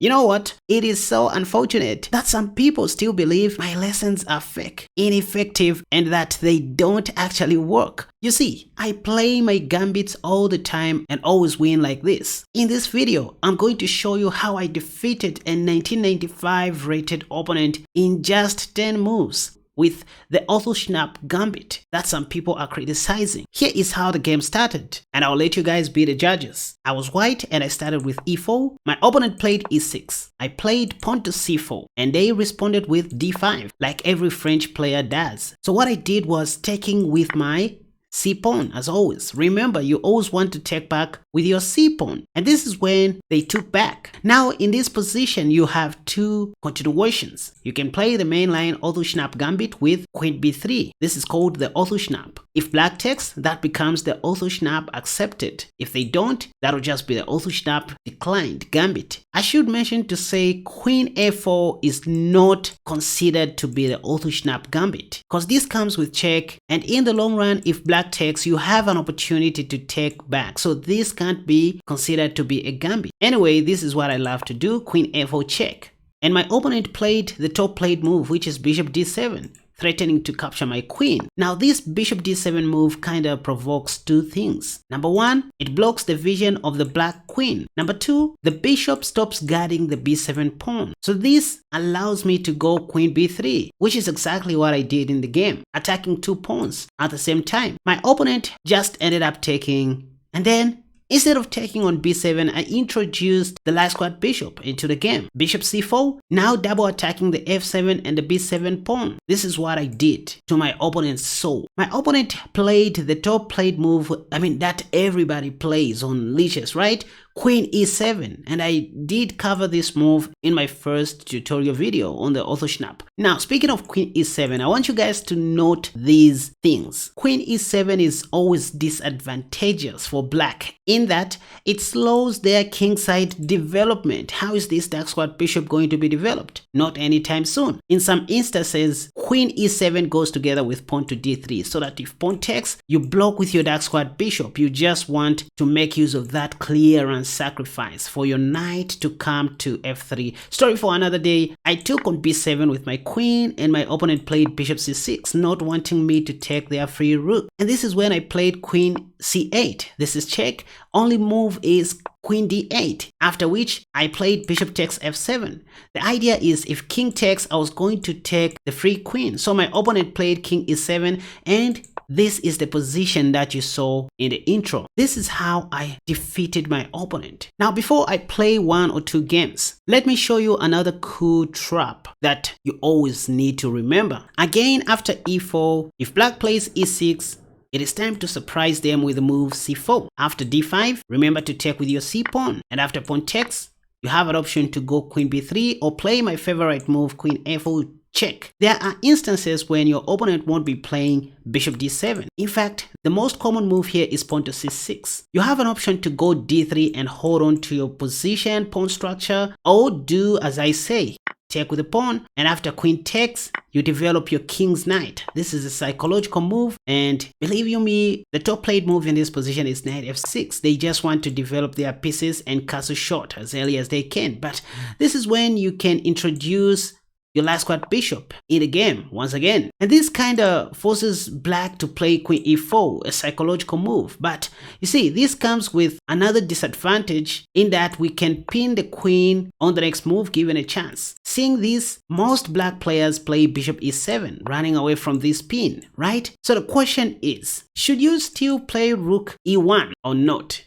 You know what? It is so unfortunate that some people still believe my lessons are fake, ineffective, and that they don't actually work. You see, I play my gambits all the time and always win like this. In this video, I'm going to show you how I defeated a 1995 rated opponent in just 10 moves with the Auto-Schnapp gambit that some people are criticizing. Here is how the game started, and I'll let you guys be the judges. I was white and I started with e4. My opponent played e6. I played pawn to c4 and they responded with d5 like every French player does. So what I did was taking with my c-pawn as always. Remember, you always want to take back with your c-pawn, and this is when they took back. Now in this position you have two continuations. You can play the mainline Auto-Schnapp gambit with queen b3. This is called the Auto-Schnapp. If black takes, that becomes the Auto-Schnapp accepted. If they don't, that'll just be the Auto-Schnapp declined gambit. I should mention to say queen a4 is not considered to be the Auto-Schnapp gambit because this comes with check, and in the long run if black takes, you have an opportunity to take back, so this can't be considered to be a gambit. Anyway, this is what I love to do, queen a4 check. And my opponent played the top played move, which is bishop d7, threatening to capture my queen. Now this bishop d7 move kinda provokes two things. Number one, it blocks the vision of the black queen. Number two, the bishop stops guarding the b7 pawn. So this allows me to go queen b3, which is exactly what I did in the game, attacking two pawns at the same time. My opponent just ended up taking, and then instead of taking on b7, I introduced the light squared bishop into the game. Bishop c4, now double attacking the f7 and the b7 pawn. This is what I did to my opponent's soul. My opponent played the top played move, that everybody plays on leashes, right? Queen e7, and I did cover this move in my first tutorial video on the Auto-Schnapp. Now speaking of queen e7, I want you guys to note these things. Queen e7 is always disadvantageous for black in that it slows their kingside development. How is this dark squared bishop going to be developed? Not anytime soon. In some instances, queen e7 goes together with pawn to d3 so that if pawn takes, you block with your dark squared bishop. You just want to make use of that clearance sacrifice for your knight to come to f3. Story for another day. I took on b7 with my queen and my opponent played bishop c6, not wanting me to take their free rook. And this is when I played queen c8. This is check. Only move is queen d8, after which I played bishop takes f7. The idea is if king takes, I was going to take the free queen. So my opponent played king e7, and this is the position that you saw in the intro. This is how I defeated my opponent. Now before I play one or two games, let me show you another cool trap that you always need to remember. Again, after e4, if black plays e6, it is time to surprise them with the move c4. After d5, remember to take with your c-pawn, and after pawn takes, you have an option to go queen b3 or play my favorite move, queen a4 check. There are instances when your opponent won't be playing bishop d7. In fact, the most common move here is pawn to c6. You have an option to go d3 and hold on to your position, pawn structure, or do as I say. Take with the pawn, and after queen takes, you develop your king's knight. This is a psychological move, and believe you me, the top played move in this position is knight f6. They just want to develop their pieces and castle short as early as they can. But this is when you can introduce your light squared bishop in the game once again. And this kind of forces black to play queen e4, a psychological move. But you see, this comes with another disadvantage in that we can pin the queen on the next move given a chance. Seeing this, most black players play bishop e7, running away from this pin, right? So the question is, should you still play rook e1 or not?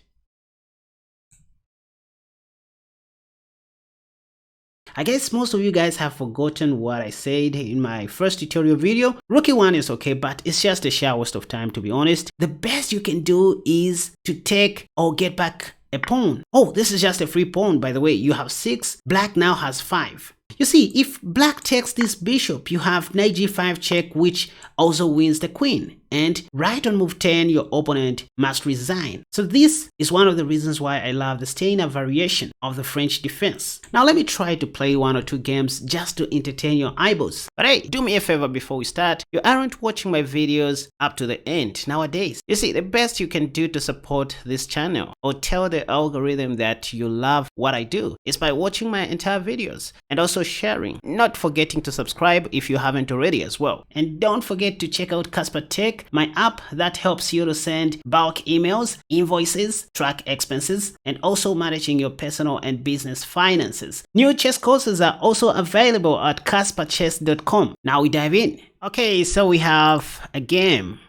I guess most of you guys have forgotten what I said in my first tutorial video. Rook e1 is okay, but it's just a sheer waste of time, to be honest. The best you can do is to take or get back a pawn. Oh, this is just a free pawn, by the way. You have 6, black now has 5. You see, if black takes this bishop, you have knight g5 check, which also wins the queen. and right on move 10, your opponent must resign. So this is one of the reasons why I love the Steiner variation of the French defense. Now let me try to play 1 or 2 games just to entertain your eyeballs. But hey, do me a favor before we start. You aren't watching my videos up to the end nowadays. You see, the best you can do to support this channel or tell the algorithm that you love what I do is by watching my entire videos and also sharing. Not forgetting to subscribe if you haven't already as well. And don't forget to check out Casper Tech, my app that helps you to send bulk emails, invoices, track expenses, and also managing your personal and business finances. New chess courses are also available at casperchess.com. Now we dive in. Okay, so we have a game.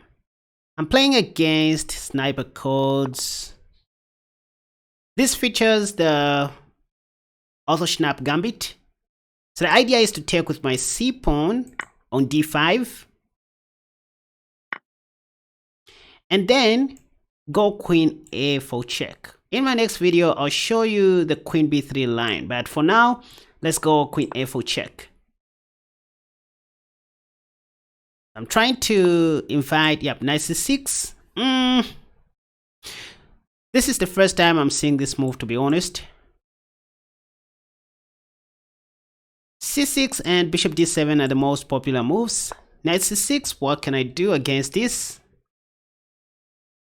I'm playing against Sniper Codes. This features the Auto-Schnapp Gambit. So the idea is to take with my C pawn on d5 and then go queen a4 check. In my next video, I'll show you the queen b3 line, but for now, let's go queen a4 check. I'm trying to invite, yep, knight c6. This is the first time I'm seeing this move, to be honest. c6 and bishop d7 are the most popular moves. Knight c6, what can I do against this?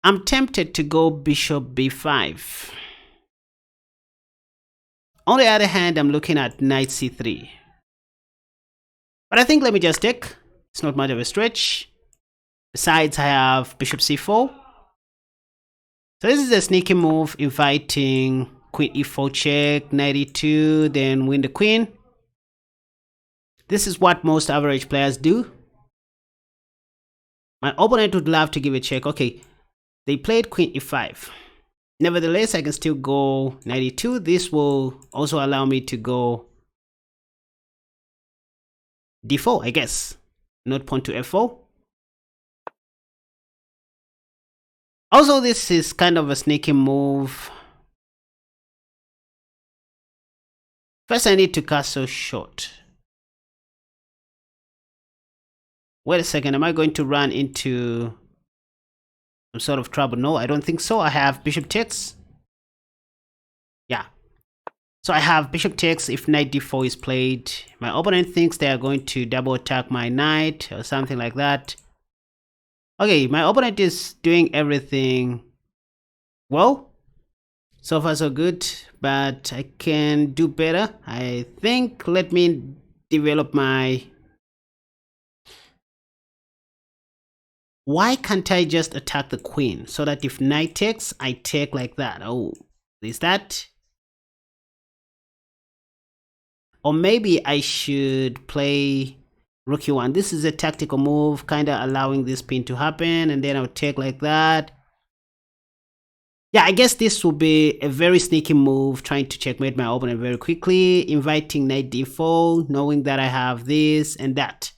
I'm tempted to go bishop b5. On the other hand, I'm looking at knight c3. But I think let me just take. It's not much of a stretch. Besides, I have bishop c4. So this is a sneaky move, inviting queen e4 check, knight e2, then win the queen. This is what most average players do. My opponent would love to give a check. Okay, they played queen e5. Nevertheless, I can still go knight e2. This will also allow me to go d4, I guess. Not pawn to f4. Also, this is kind of a sneaky move. First, I need to castle short. Wait a second, am I going to run into some sort of trouble? No, I don't think so. I have bishop takes. Yeah. So I have bishop takes if knight d4 is played. My opponent thinks they are going to double attack my knight or something like that. Okay, my opponent is doing everything well. So far so good, but I can do better. I think let me develop my... Why can't I just attack the queen so that if knight takes, I take like that? Oh, is that? Or maybe I should play rook e1. This is a tactical move, kind of allowing this pin to happen, and then I'll take like that. Yeah, I guess this will be a very sneaky move, trying to checkmate my opponent very quickly, inviting knight d4, knowing that I have this and that.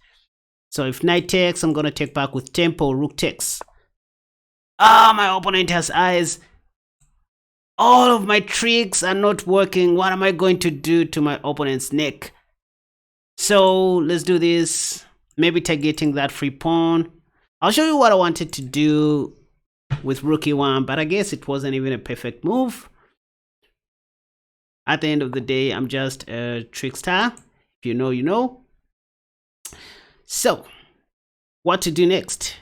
So if knight takes, I'm gonna take back with tempo. Rook takes. Ah, my opponent has eyes. All of my tricks are not working. What am I going to do to my opponent's neck? So let's do this. Maybe targeting that free pawn. I'll show you what I wanted to do with rook e1, but I guess it wasn't even a perfect move. At the end of the day, I'm just a trickster. If you know, you know. So, what to do next?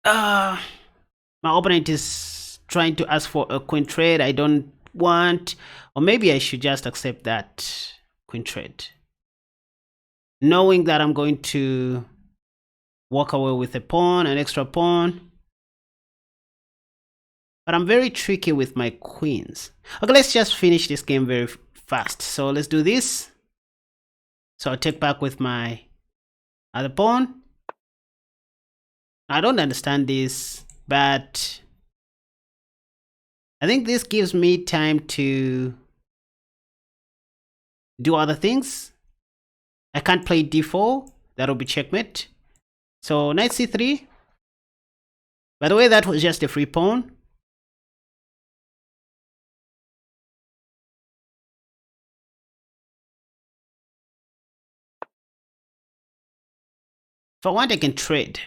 My opponent is trying to ask for a queen trade. I don't want, or maybe I should just accept that queen trade, knowing that I'm going to walk away with a pawn, an extra pawn. But I'm very tricky with my queens. Okay, let's just finish this game very fast. So let's do this. So I'll take back with my other pawn. I don't understand this, but I think this gives me time to do other things. I can't play d4. That'll be checkmate. So knight c3. By the way, that was just a free pawn. If I want, I can trade.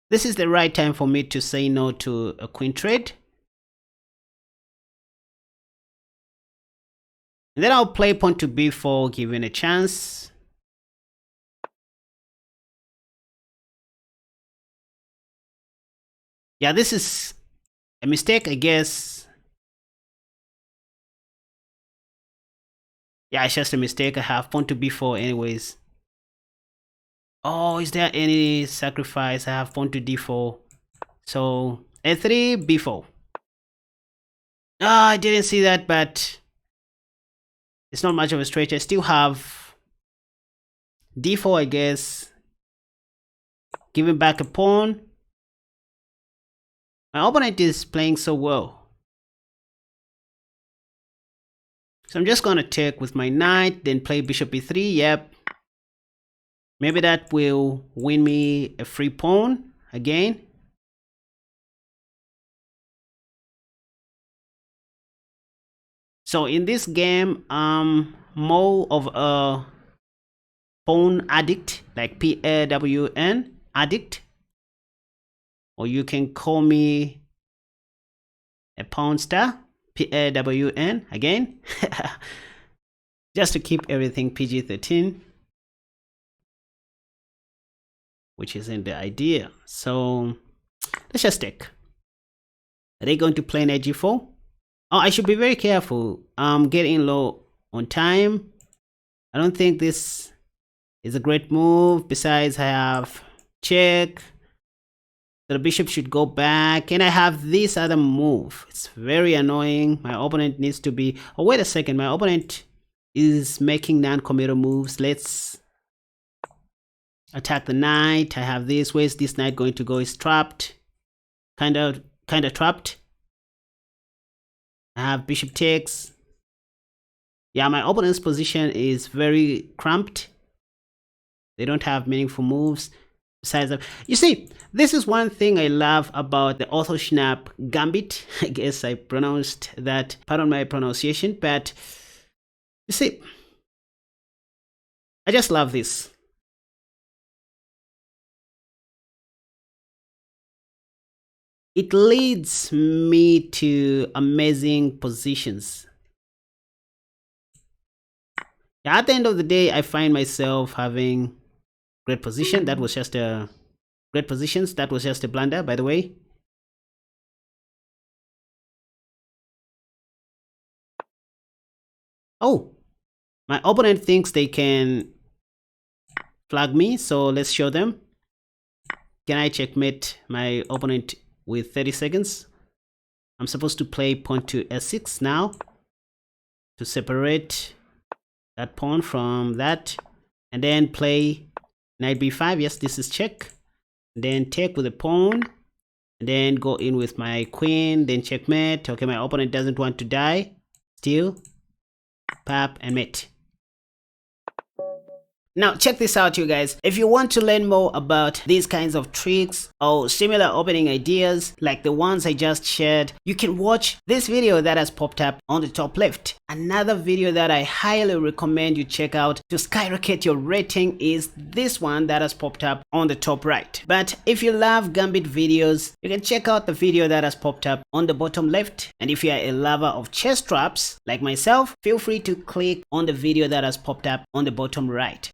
This is the right time for me to say no to a queen trade. And then I'll play pawn to b4, giving a chance. Yeah, this is a mistake, I guess. Yeah, it's just a mistake. I have pawn to b4 anyways. Oh, is there any sacrifice? I have pawn to d4. So a3, b4. I didn't see that, but it's not much of a stretch. I still have d4, I guess. Giving back a pawn. My opponent is playing so well. So I'm just going to take with my knight, then play bishop e3. Yep. Maybe that will win me a free pawn again. So in this game, I'm more of a pawn addict, like PAWN addict. Or you can call me a pawn star. PAWN again. Just to keep everything PG-13, which isn't the idea. So let's just take. Are they going to play knight g4? Oh, I should be very careful. Getting low on time. I don't think this is a great move. Besides, I have check. So the bishop should go back, and I have this other move. It's very annoying. My opponent needs to be... Oh, wait a second. My opponent is making non-committal moves. Let's attack the knight. I have this. Where's this knight going to go? It's trapped. Kind of trapped. I have bishop takes. Yeah, my opponent's position is very cramped. They don't have meaningful moves. Besides that, you see, this is one thing I love about the Arthur Schnapp Gambit. I guess I pronounced that, pardon my pronunciation, but you see, I just love this. It leads me to amazing positions. At the end of the day, I find myself having great position. That was just a great positions. That was just a blunder, by the way. Oh, my opponent thinks they can flag me, so let's show them. Can I checkmate my opponent with 30 seconds? I'm supposed to play pawn to s6 now to separate that pawn from that, and then play knight b5. Yes, this is check. Then take with the pawn, and then go in with my queen, then checkmate. Okay, my opponent doesn't want to die. Still, pap and mate. Now check this out, you guys. If you want to learn more about these kinds of tricks or similar opening ideas like the ones I just shared, you can watch this video that has popped up on the top left. Another video that I highly recommend you check out to skyrocket your rating is this one that has popped up on the top right. But if you love Gambit videos, you can check out the video that has popped up on the bottom left. And if you are a lover of chess traps like myself, feel free to click on the video that has popped up on the bottom right.